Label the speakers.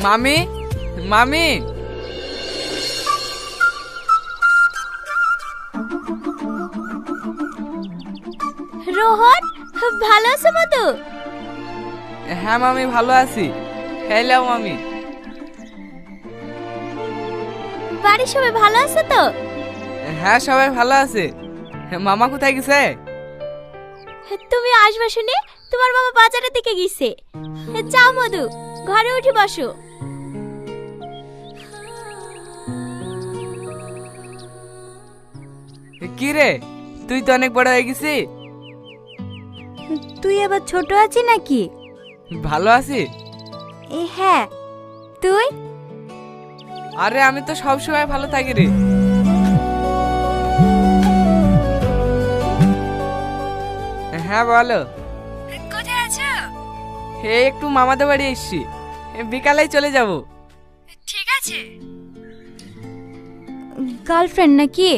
Speaker 1: মামি, মামি।
Speaker 2: রোহন, ভালো আছো মধু?
Speaker 1: হ্যাঁ মামি, ভালো আছি। হ্যালো মামি।
Speaker 2: বাড়ির সবাই ভালো আছে তো?
Speaker 1: হ্যাঁ, সবাই ভালো আছে। মামা কোথায় গেছে?
Speaker 2: তুমি আসবা শুনে তোমার বাবা বাজারের দিকে গেছে। যাও মধু, ঘরে উঠে বসো।
Speaker 1: কি রে, তুই তো অনেক বড় হয়ে গেছিস।
Speaker 2: তুই আবার ছোট আছিস নাকি?
Speaker 1: ভালো আছি।
Speaker 2: হ্যাঁ, তুই?
Speaker 1: আরে আমি তো সব সময় ভালো থাকি রে। হ্যাঁ বলো।
Speaker 2: কোথায় আছো?
Speaker 1: হে, একটু মামাদের বাড়ি এসছি, বিকালেই চলে যাব।
Speaker 2: ঠিক আছে। গার্লফ্রেন্ড নাকি?